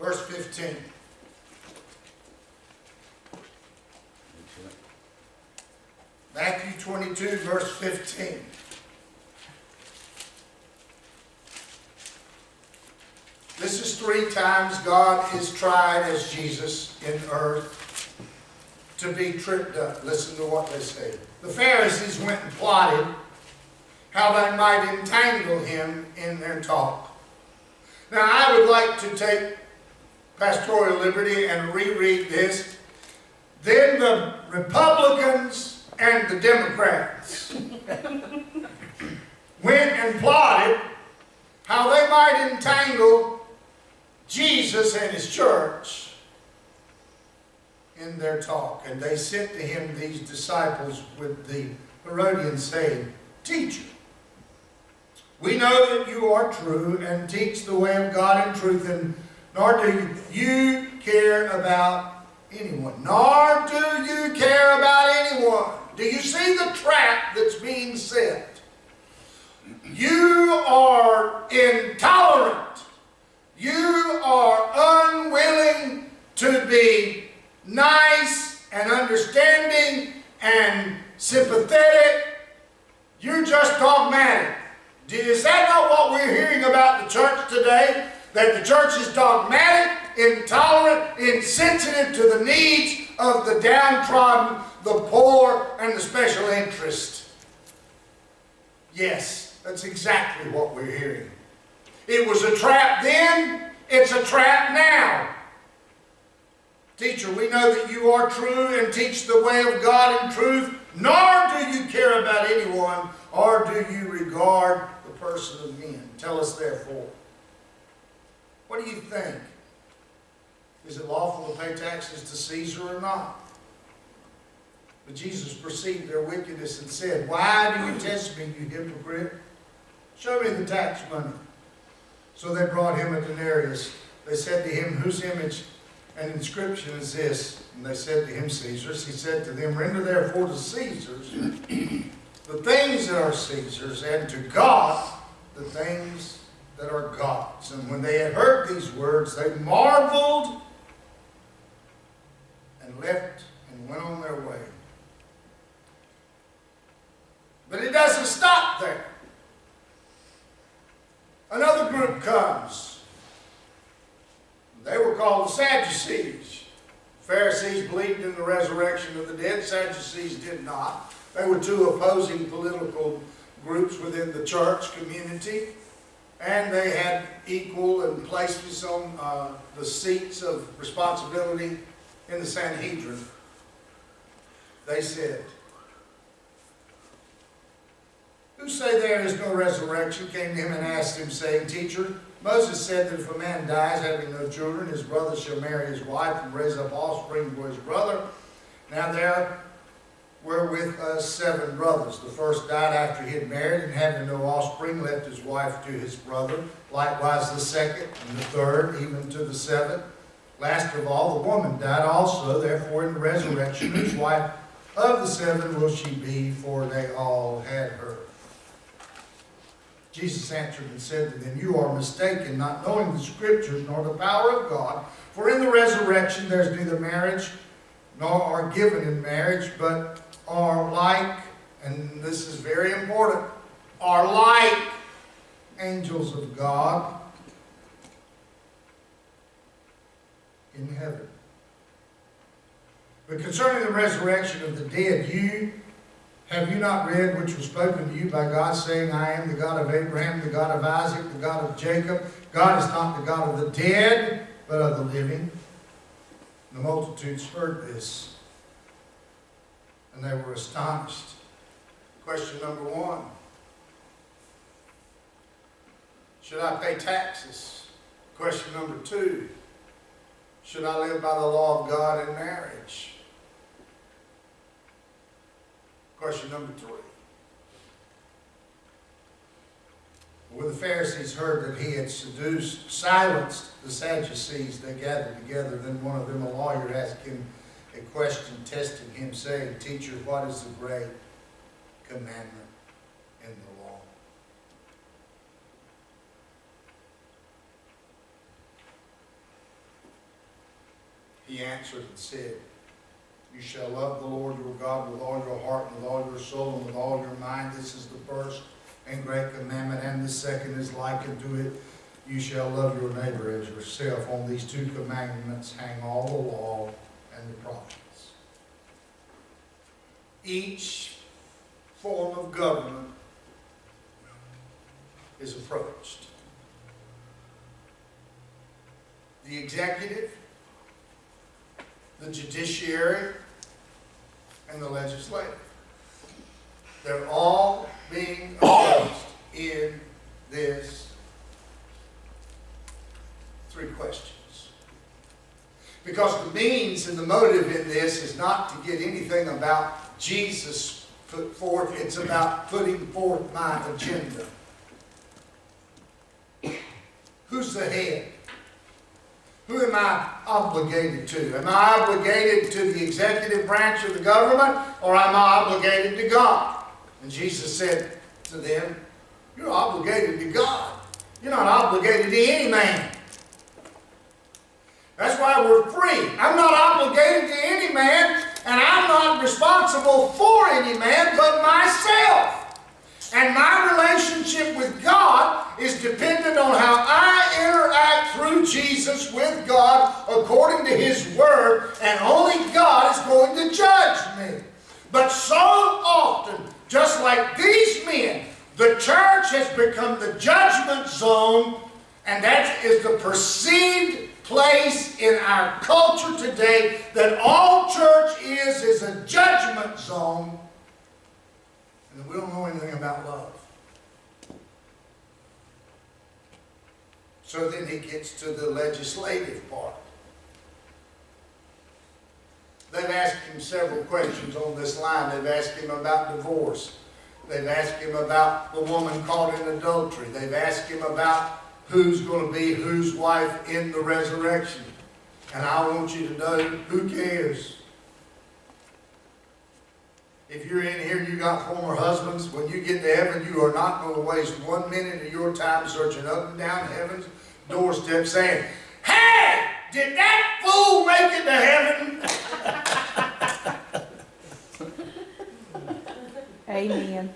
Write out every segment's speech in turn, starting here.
verse 15. Matthew 22, verse 15. This is 3 times God is tried as Jesus in earth to be tripped up. Listen to what they say. The Pharisees went and plotted how they might entangle him in their talk. Now I would like to take pastoral liberty and reread this. Then the Republicans and the Democrats went and plotted how they might entangle Jesus and his church in their talk. And they sent to him these disciples with the Herodians saying, Teacher, we know that you are true and teach the way of God in truth, and nor do you care about anyone. Nor do you care about anyone. Do you see the trap that's being set? You are intolerant. You are unwilling to be nice and understanding and sympathetic. You're just dogmatic. Is that not what we're hearing about the church today? That the church is dogmatic, intolerant, insensitive to the needs of the downtrodden, the poor, and the special interest. Yes, that's exactly what we're hearing. It was a trap then, it's a trap now. Teacher, we know that you are true and teach the way of God in truth, nor do you care about anyone, or do you regard the person of men. Tell us therefore. What do you think? Is it lawful to pay taxes to Caesar or not? But Jesus perceived their wickedness and said, Why do you test me, you hypocrite? Show me the tax money. So they brought him a denarius. They said to him, Whose image and inscription is this? And they said to him, Caesar's. He said to them, Render therefore to Caesar's the things that are Caesar's, and to God the things that are God's. And when they had heard these words, they marveled and left and went on their way. But it doesn't stop there. Another group comes. They were called the Sadducees. Pharisees believed in the resurrection of the dead. Sadducees did not. They were 2 opposing political groups within the church community. And they had equal and places on the seats of responsibility in the Sanhedrin. They said, Who say there is no resurrection? Came to him and asked him, saying, Teacher, Moses said that if a man dies having no children, his brother shall marry his wife and raise up offspring for his brother. Now there were with us 7 brothers. The first died after he had married, and having no offspring, left his wife to his brother. Likewise the second, and the third, even to the 7th. Last of all, the woman died also. Therefore in the resurrection, whose wife of the 7 will she be? For they all had her. Jesus answered and said to them, You are mistaken, not knowing the Scriptures, nor the power of God. For in the resurrection there is neither marriage, nor are given in marriage, but are like, and this is very important, are like angels of God in heaven. But concerning the resurrection of the dead, have you not read which was spoken to you by God, saying, I am the God of Abraham, the God of Isaac, the God of Jacob. God is not the God of the dead, but of the living. The multitudes heard this, and they were astonished. Question number 1. Should I pay taxes? Question number 2. Should I live by the law of God in marriage? Question number 3. When the Pharisees heard that he had silenced the Sadducees, they gathered together. Then one of them, a lawyer, asked him a question, testing him, saying, Teacher, what is the great commandment in the law? he answered and said, you shall love the Lord your God with all your heart, and with all your soul, and with all your mind. This is the first and great commandment, and the second is like unto it. You shall love your neighbor as yourself. On these two commandments hang all the law and the prophets. Each form of government is approached. The executive, the judiciary, and the legislative. They're all being approached in this three questions. Because the means and the motive in this is not to get anything about Jesus put forth. It's about putting forth my agenda. Who's the head? Who am I obligated to? Am I obligated to the executive branch of the government, or am I obligated to God? And Jesus said to them, you're obligated to God. You're not obligated to any man. That's why we're free. I'm not obligated to any man, and I'm not responsible for any man but myself. And my relationship with God is dependent on how I interact through Jesus with God according to His Word, and only God is going to judge me. But so often, just like these men, the church has become the judgment zone, and that is the perceived place in our culture today, that all church is a judgment zone. And we don't know anything about love. So then he gets to the legislative part. They've asked him several questions on this line. They've asked him about divorce. They've asked him about the woman caught in adultery. They've asked him about who's going to be whose wife in the resurrection. And I want you to know, who cares? If you're in here and you got former husbands, when you get to heaven, you are not going to waste 1 minute of your time searching up and down heaven's doorstep saying, hey, did that fool make it to heaven? Amen.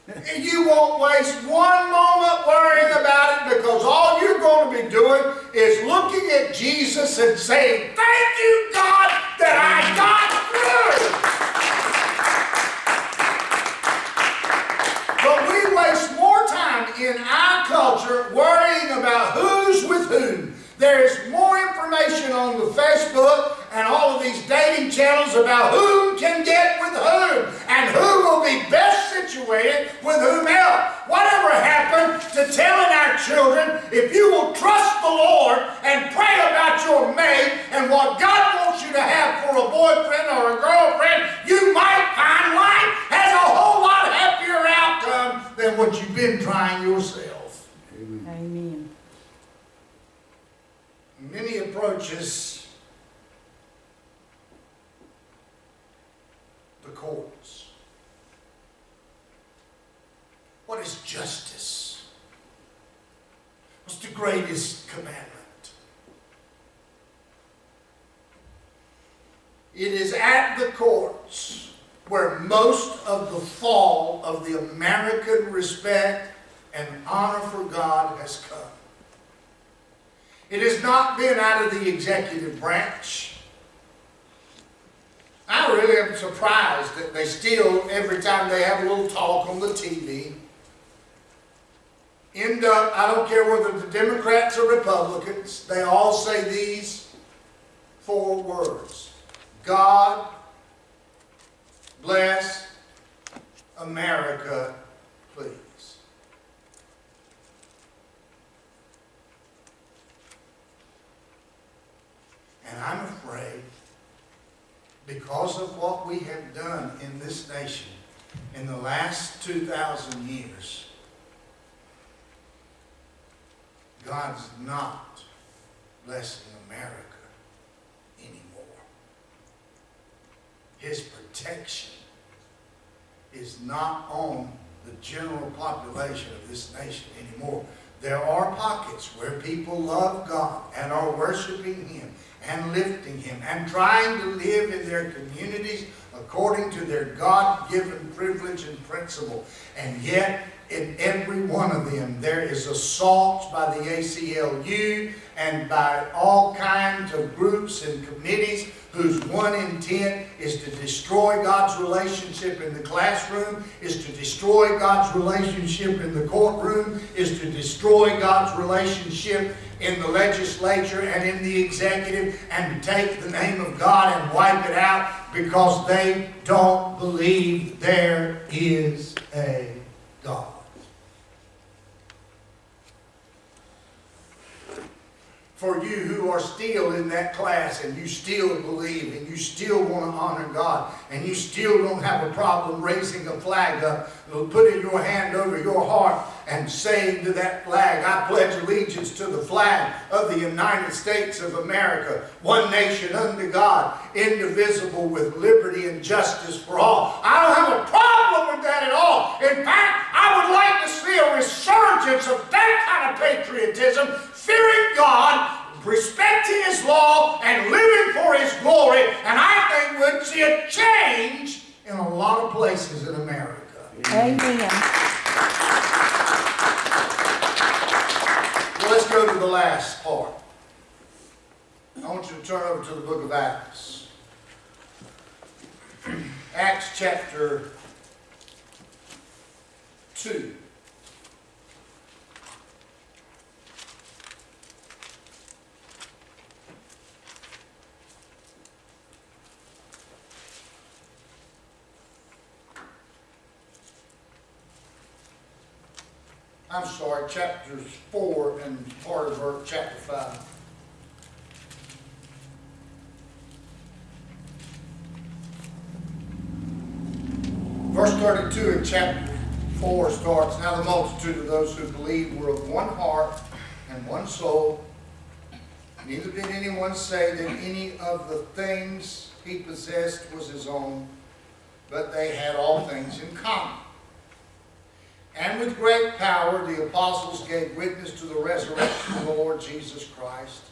And you won't waste 1 moment worrying about it, because all you're going to be doing is looking at Jesus and saying, thank you, God, that I got through. But we waste more time in our culture worrying about who's with whom. There's more information on the Facebook and all of these dating channels about who can get with whom and who will be best situated with whom else. Whatever happened to telling our children, if you will trust the Lord and pray about your mate and what God wants you to have for a boyfriend or a girlfriend, you might find life has a whole lot happier outcome than what you've been trying yourself. Amen. Many approaches the courts. What is justice? What's the greatest commandment? It is at the courts where most of the fall of the American respect and honor for God has come. It has not been out of the executive branch. I really am surprised that they still, every time they have a little talk on the TV, end up, I don't care whether the Democrats or Republicans, they all say these 4 words. God bless America, please. And I'm afraid, because of what we have done in this nation in the last 2,000 years, God's not blessing America anymore. His protection is not on the general population of this nation anymore. there are pockets where people love God and are worshiping Him and lifting Him and trying to live in their communities according to their God-given privilege and principle. And yet, in every one of them, there is assaults by the ACLU and by all kinds of groups and committees whose one intent is to destroy God's relationship in the classroom, is to destroy God's relationship in the courtroom, is to destroy God's relationship in the legislature and in the executive, and to take the name of God and wipe it out because they don't believe there is a God. For you who are still in that class and you still believe and you still want to honor God and you still don't have a problem raising a flag up, putting your hand over your heart and saying to that flag, I pledge allegiance to the flag of the United States of America, one nation under God, indivisible with liberty and justice for all. I don't have a problem with that at all. In fact, I would like to see a resurgence of that kind of patriotism, fearing God, respecting His law, and living for His glory. And I think we'd see a change in a lot of places in America. Amen. Well, let's go to the last part. I want you to turn over to the book of Acts. Acts chapter 2. I'm sorry, chapters 4 and part of chapter 5. Verse 32 in chapter 4 starts, Now the multitude of those who believed were of one heart and one soul. Neither did anyone say that any of the things he possessed was his own, but they had all things in common. And with great power the apostles gave witness to the resurrection of the Lord Jesus Christ,